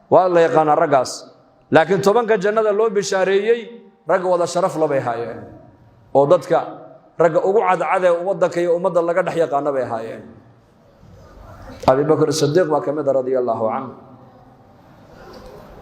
والله يقان الرقاص لكن طبعا جنة لو بشاريي رق ولا شرف لبي هاي وضدك رق وقعد عدا وضدك يا أمد الله قد حيق نبي هاي أبي بكر الصديق وكمد رضي الله عنه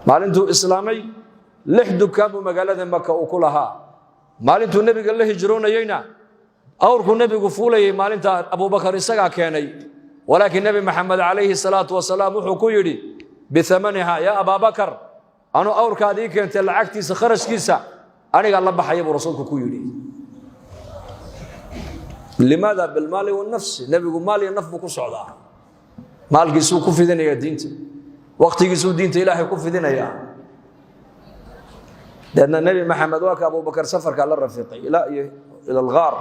مالنتو إسلامي لحدو كابو مقالة مكة وكلها مالنتو النبي قال له هجرون يينا أوركو النبي قفولي مالنتا أبو بكر السقا كيني ولكن النبي محمد عليه الصلاة والسلام وحكو يدي بثمنها يا أبا بكر أنا أورك هذيك أنت لعقتي سخرج كيسة أنا قال الله بحيب رسولك كويلي لماذا بالمال والنفس النبي يقول مالي النفس بكل صعداء مال جسوا كف ذنا يا دينتي وقت جسوا دينتي إلهي كف ذنا يا لأن النبي محمد واك أبو بكر سفر قال الرفيقي إلى الغار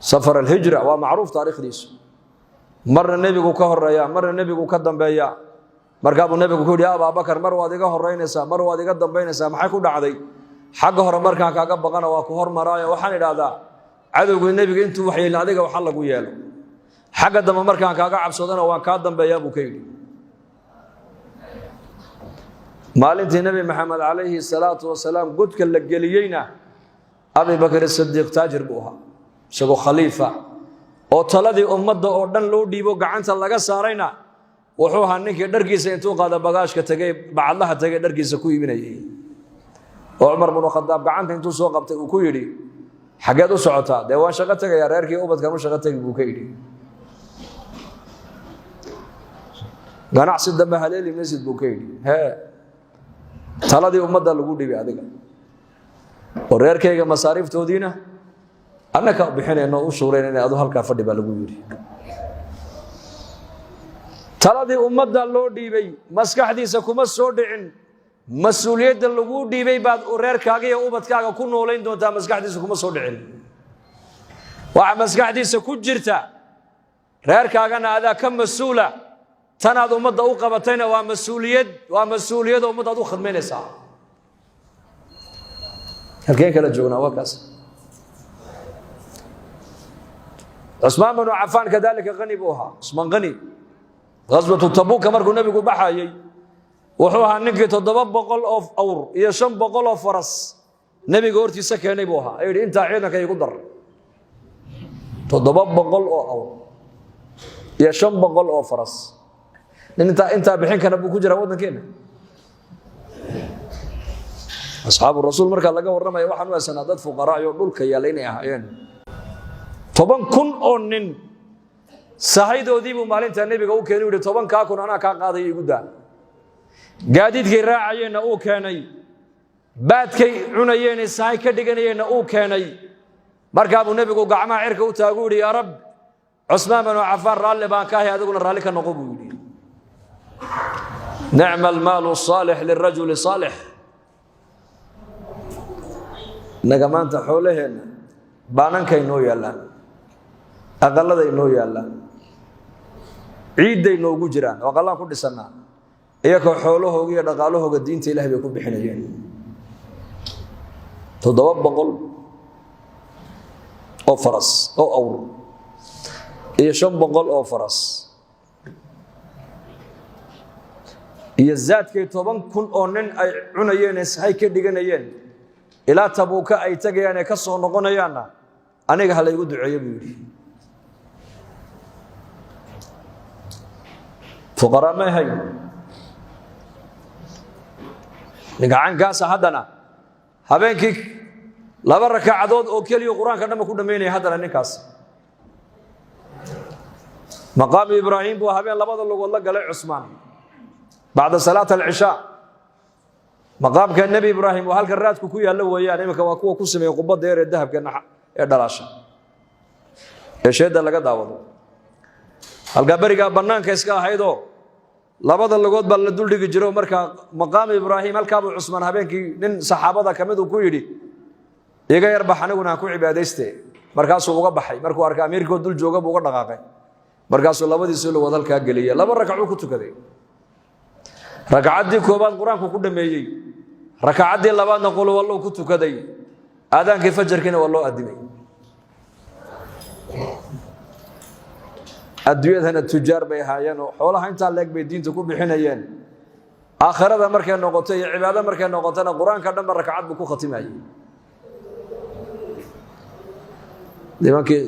سفر الهجرة ومعروف تاريخ ديس مر النبي كهر يا مر النبي كدم بيا markaa buu nabigu ku yiri Abu Bakar mar waad iga horeynaysaa mar waad iga dambeynaysaa maxay ku dhacday xagga hore markaan kaaga baqana waa ku hormaraayo waxaan idhaahdaa cadowga nabiga intuu wax yeelin adiga waxa lagu yeelo xagga dambe markaan kaaga cabsadana waan ka dambeeyaa buu ka yiri maalintii nabi maxamed alayhi salaatu wasalaam godka la geliyayna Abu Bakar as-Siddiq taajir buu ahaa isagoo khalifa oo taladii ummadda oo dhan loo dhiibo gacanta laga saarayna wuxuu ahaa ninkii dharkiisa intuu qaada bagaashka tagay bacadlaha tagay dharkiisa ku iibinayay oo Umar ibn Khattab gacanta intuu soo qabtay uu ku yiri xageed u socotaa de waan shaqo tagay reerkii ubadkan u shaqo tagay buu ka yiri ganacsi dambe haleeli masjid buu ka yiri taladii ummadda lagu dhibay adiga oo reerkayga masaariiftoodiina annaka bixinayno u shuureynayna adu halka fadhi baa lagu yiri taladii ummadda loo dhiibay maskaxdiisa kuma soo dhicin mas'uuliyadda lagu dhiibay baad reerkaaga iyo ubadkaaga ku nooleyn doontaa maskaxdiisa kuma soo dhicin waxa maskaxdiisa ku jirta reerkaagana adaa ka mas'uula tanaad ummadda u qabatayna waa mas'uuliyad ummadda u khadmeynaysaa halkeen kala joognaa waa kaas Usmaan ibn Affan kadalika qani buha Usmaan qani غزوة تبوك مركو النبي بحايي وحوها نكي 700 أور يا 500 فرس نبي قورتي سكني بوها اي انت عينك يقدر 700 أور يا 500 فرس لان انت بحين كان ابو كجرا ودنكينا اصحاب الرسول marka laga waramay waxaan waa sanadad fuqaraa iyo dhulka yeelanay ahaayeen 10,000 oo nin sahiidoodii buu maalinta nabiga u keenay uu 10 kun ana ka qaaday igu daa gaadiidkay raacayeen uu keenay baadkay cunayeen sahay ka dhiganayeen uu keenay markaa buu nabigu gacmaha cirka u taagu yiri ya rab Usmaan ibn Affan raalli baan ka hay adiguna raalli ka noqo buu yiri ni'mal maalu salih lirajul salih naga maanta xoolaheena baanankay noo yaalaan aqaladay noo yaalaan ciiday noogu jiraan oo qalaan ku dhisanaa iyagoo xoolahooga iyo dhaqaalahooga diinta Ilaahay bay ku bixinayeen 700 oo faras oo awr iyo 500 oo faras iyo zaadkay 10,000 oo nin ay cunayeen sahay ka dhiganayeen ilaa Tabuuka ay tagayaan ka soo noqonayaana aniga hal igu duceeyo buu yiri فقراء ما هي نقعان قاسة هدنا هبينك لابا ركعدود او كليو قرآن كدما كدميني هدنا نكاس مقام إبراهيم بو هبين لبدا لغو الله قال عثمان بعد صلاة العشاء مقام كان النبي إبراهيم وهالك الراتك كويا لو وياه نمك واكو كسمي قبض دير الذهب كان دلاشا يشهد لغا داوdo halka bariga banaanka iska ahaydo labada lagood bal la dul dhigi jiro marka maqaam Ibrahim halka Abu Usman habeenkii nin saxaabada kamid uu ku yiri iga yar baxaniguna ku cibaadeyste markaas uu uga baxay markuu arkay amirkood dul jooga buu uga dhaqaaqay markaas uu labadiisii loo wadalka galiyay laba rakac ku tukaday rakacadii koobaad quraanku ku dhameeyay rakacadii labaadna qul wallahu ku tukaday aadaankii fajrkiina wallahu adimay adduunyadana tujaar bay haayeen oo xoolaha inta leeg bay diinta ku bixinayeen aakhirada markay noqoto iyo cibaado markay noqotona quraanka dhanba rakcad buu ku khatimayay nimankii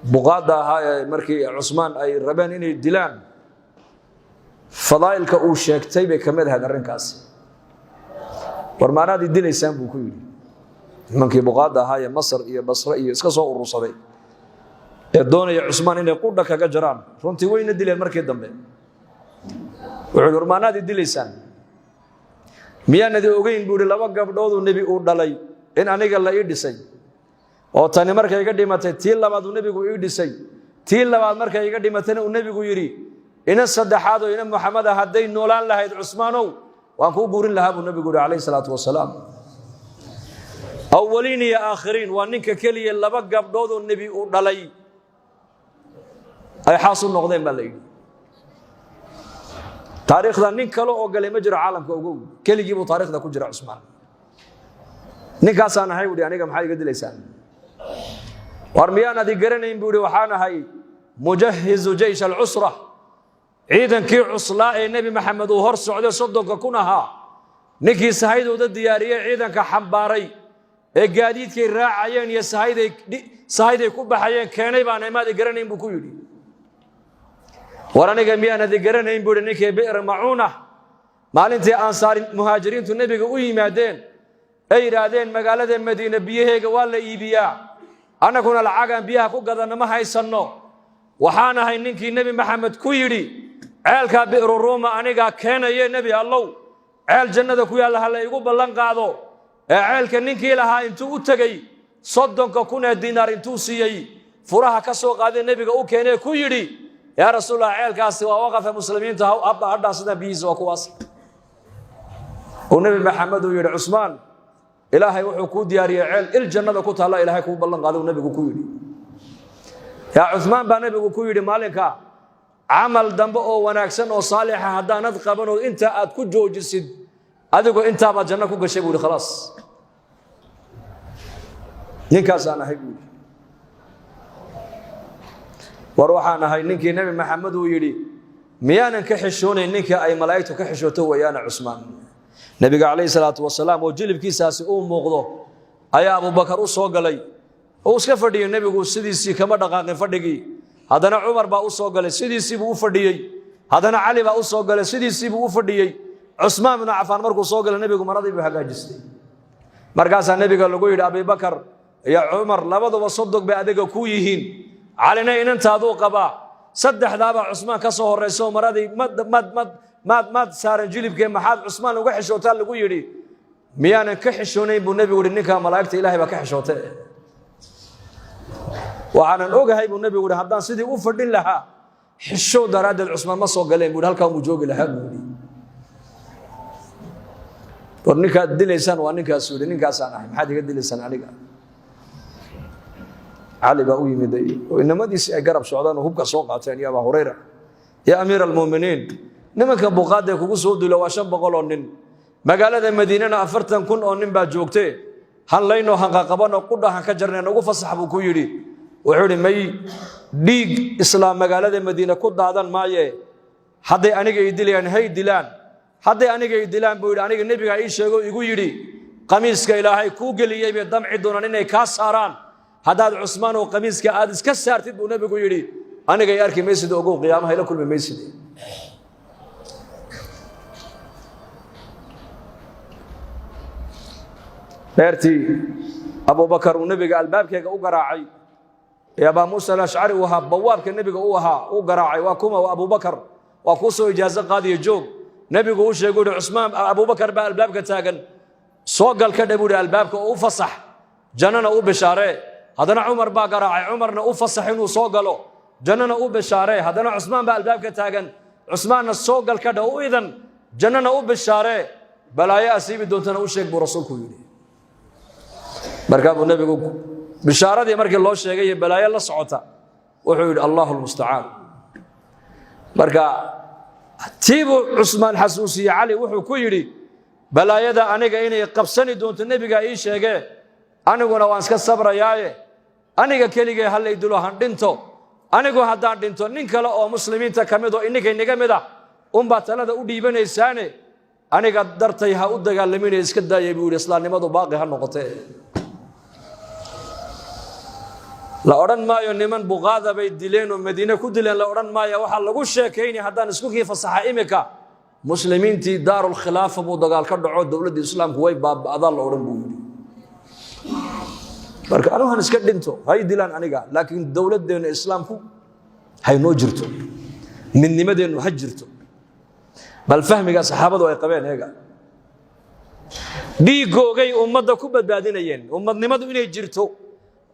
buqaada ahaa markii Usmaan ay rabeen inay dilaan fadaa'ilka uu sheegtay bay kamid ahayd arrinkaas warmaanaad dilaysaan buu ku yiri nimankii buqaada ahaa ee Masar iyo Basra iyo iska soo urursaday ee doonaya Usmaan inay qudha kaga jaraan runtii wayna dileen markii dambe wuxuu warmaanaad dilaysaan miyaanadi ogeyn buu laba gabdhood oo nabi uu dhalay in aniga la ii dhisay oo tani markay iga dhimatay tii labaad uu nabigu ii dhisay tii labaad markay iga dhimatayna uu nabigu yiri ina saddexaad oo ina Muhammad haday noolaan lahayd Usmaanow waan ku guurin lahaa buu nabigu kaleey salaatu wasalaam awwaliin iyo aakhiriin waa ninka kaliya laba gabdhood oo nabi uu dhalay ay xasul noqdeen baa leeyahay taariikhda nin kale oo galay ma jiro caalamka ugu kaligii buu taariikhda ku jira Usmaan ninkaas aan ahay wadi aniga maxay iga dilaysaan war miyaan adi garanayn buu waxaan ahay mujahhiz jaysh al-usra ciidankii cuslaa ee nabi maxamed uu hor socday 30 kun ahaa ninkii sahaydooda diyaariyay ciidanka xambaaray ee gaadiidkay raacayeen iyo sahayday ku baxayeen keenay baan imaad garanayn buu ku yiri war aniga miyaan adi garanayn buu ninkii bi'r mauna maalintii ansaar muhaajiriintu nabiga u yimaadeen ay yiraahdeen magaalada Madiina biyaheega waa la iibiyaa anaguna lacagan biyaha ku gadana ma haysano waxaan ahay ninkii nabi maxamed ku yiri ceelka bi'r Roma aniga keenaye nabi Allah ceel jannada ku yaala hal igu ballan qaado ee ceelka ninkii lahaa intuu u tagay 30 kun diinaar intuu siiyay furaha ka soo qaaday nabiga u keenay ku yiri ya rasuulullah ceelkaasi waa waqafa muslimiinta abba hadda sida biis waa kuwaas oo nabi maxamed uu yiri Usmaan ilaahay wuxuu ku diyaariyay ceel il jannada ku taala ilaahay ku ballan qaaday nabigu ku yiri ya Usmaan baa nabigu ku yiri maalinka amal dambe oo wanaagsan oo saalix ah hadaanad qaban oo inta aad ku joojisid adigu inta ba janno ku gashay buu khalaas ninkaas aan ahay buu war waxaan ahay ninkii nabi maxamed uu yiri miyaanan ka xishoonay ninka ay malaa'iktu ka xishooto wayaana Usmaan nabiga kaleey salaatu wasalaam oo jilibkiisaasi uu muuqdo ayaa Abu Bakar u soo galay oo iska fadhiyay nabigu sidiisii kama dhaqaaqin fadhigii hadana Umar baa u soo galay sidiisii buu u fadhiyay hadana Ali baa u soo galay sidiisii buu u fadhiyay Usmaan ibn Affan markuu soo galay nabigu maradii buu hagaajistay markaas nabiga lagu yiri Abu Bakar iyo Umar labaduba sodog bay adiga ku yihiin علينا إن أنت هذو قبا صدق دابا عثمان كسر الرئيس ومرادي مد صار جلب كم محاد عثمان وكحش وتال لقول يري ميانا كحش ونيب النبي ورنيكها ملائكة إلهي بكحش وتال وعن الأوجه هاي النبي ورهبان سيدي وفردين لها حشوا دراد العثمان ما صو قلهم ودهالك ومجوج لها بودي ورنيكها دليسان ورنيكها سوري نيكها سانه محد يقدر دليسان عليك علي بقوي مدي وإنما دي قرب سعودان وهبك سوق عتاني يا أبا هريرة يا أمير المؤمنين نمك بقادة كوسود لو عشان بقولون مقالة المدينة أفرتن كن أونين باجوكتي هن لينو هن قبنا قدها هن كجرنا نوقف صحبه كويري وحولي مي ديج إسلام مقالة المدينة كده هذا المايه حدا أنا جاي دلان هاي دلان حدا أنا جاي دلان بقول أنا النبي عايش يقول يري قميص كإلهي كوجل يبي دم عدونا إنه كاسران هذا عثمان وقميص كأدس كسرت النبي يقول يري أنا جاي أركي مسجد أقول قيامة هلا كل من مسجد بيرتي أبو بكر والنبي قال الباب كي أقرأي يا أبا موسى الأشعري وها بواب كالنبي وها أقرأي وكما وأبو بكر وكوسو إجازة قاضي الجوب نبي قوش يقول عثمان أبو بكر بقى الباب كتاجن سوق الكذب ولا الباب كأوفصح جننا أو بشارة هذا عمر بقى قرأي عمرنا أوفصح إنه سوق له جننا أو بشارة هذا عثمان بقى الباب كتاجن عثمان السوق الكذا وإذن جننا أو بشارة بلايا أسيب دون تناوشك برسولك يقولي مركب النبي يقول بشارة دي مركب الله شيء بلايا الله صعوتها وحول الله المستعان مركب تيبو عثمان حسوسي علي وحو كيري بلايا دا أنا جايني قبسني دون النبي جاي شيء أنا قلنا وانسك الصبر ياي أنا كلي جاي هلا يدلو هندينتو أنا جو هدان دينتو نينكلا أو مسلمين تكمدو إنك مدا باتلا دا ودي بني سانة aniga dartay ha u dagaalamin iska daayay buu islaamnimadu baaqi ha noqotay la oran maayo niman buqaada bay dileen oo Madiina ku dileen la oran maayo waxa lagu sheekeynay hadaan isku kii fasaxa imika muslimiintii daarul khilaafa buu dagaal ka dhaco dawladda islaamku way baaba'ada la oran buu marka anu han iska dhinto hay dilaan aniga laakiin dawladdeena islaamku hay noo jirto midnimadeenu ha jirto bal fahmiga saxaabadu ay qabeen eega dhiigoogay ummadda ku badbaadinayeen ummadnimadu inay jirto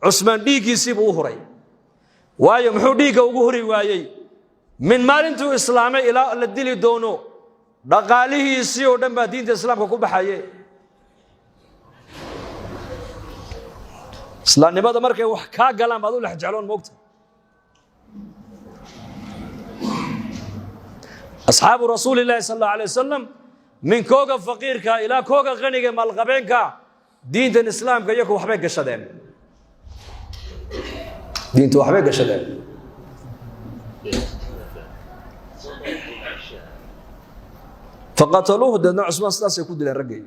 Usman dhiigiisii buu huray waayo muxuu dhiiga ugu huri waayay min maalintuu islaamay ilaa la dili doono dhaqaalihiisii oo dhan baa diinta islaamka ku baxayay islaamnimada markay wax ka galaan baad u lex jecloon moogta asxaabu rasuulillaah sallallahu alayhi wasallam min kooga faqiirka ila kooga qaniga malqabeenka diinta islaamka iyagu waxbay gashadeen diintu waxbay gashadeen faqataluhu dadna Usman sidaas ay ku dileen ragay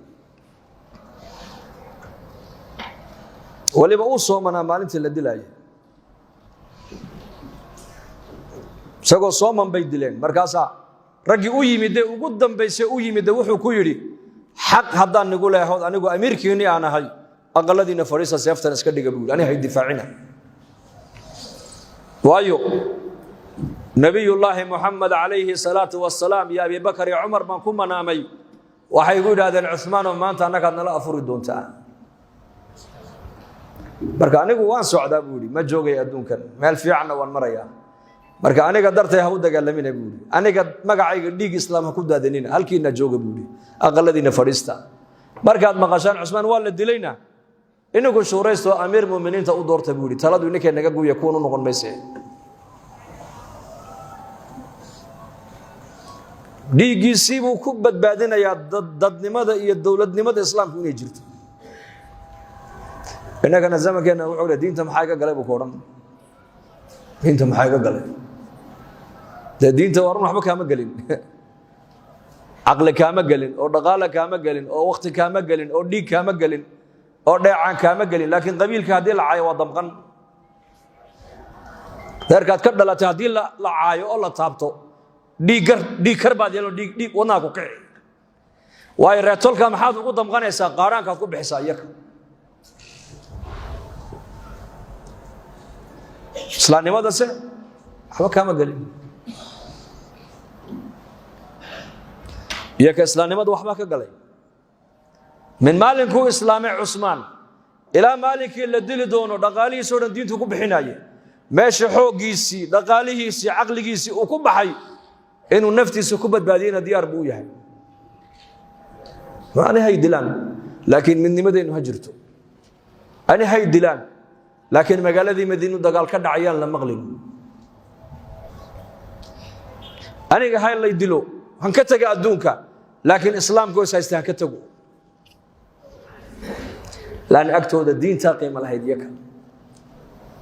waliba uu soomana maalintii la dilaayay isagoo sooman bay dileen markaasa ragii u yimid ugu dambeysay u yimid wuxuu ku yiri xaq hadaan nigu leeyahay anigu amiirkiini aan ahay aqaladiina fariisa seeftan iska dhiga buu ani hay difaacina waayo nabiyullaahi muhammad alayhi salatu wassalaam ya abi bakr ya umar man kuma naamay waxay ugu yiraahdeen Usmaan oo maanta anaga nala afuri doontaa marka anigu waan socdaa buu yiri ma joogay adduunkan meel fiican waan marayaa marka aniga dartay ha u dagaalamin buu yiri aniga magacayga dhiig islaam ku daadanina halkiina jooga buu yiri aqaladiina fadhiista markaad maqashaan Usmaan waa la dilayna inagu shuuraysto amiir muuminiinta u doortay buu yiri taladu ninkay naga guuya kuunu noqon mayse dhiigiisii buu ku badbaadinayaa dadnimada iyo dawladnimada islaamku inay jirto inagana zamankeena wuxuu leeyahay diinta maxay ka galay buu koodhan diinta maxay ka galay diinta warun waxba kaama galin aqli kaama galin oo dhaqaale kaama galin oo waqti kaama galin oo dhiig kaama galin oo dheecaan kaama galin laakiin qabiilka hadii la caayo waa damqan darkaad ka dhalatay hadii la caayo oo la taabto dhiig kar baad yeelo dhiig wadnaha ku kici waay reetolka maxaad ugu damqanaysaa qaaraankaad ku bixisaa iyaga islaamnimada se waxba kaama galin iyaga islaamnimada waxba ka galay min maalinkuu islaamay Usmaan ilaa maalinkii la dili doono dhaqaalihiisa oo dhan diintu ku bixinayay meesha xoogiisii dhaqaalihiisii aqligiisii uu ku baxay inuu naftiisa ku badbaadiyana diyaar buu yahay waana hay dilaan laakiin midnimadeenu ha jirto ani hay dilaan laakiin magaaladii Madiina dagaal ka dhacayaan la maqlin aniga hay la dilo han ka taga adduunka laakiin islaamku is haystaan ka tago laan agtooda diinta qiimo lahayd yaka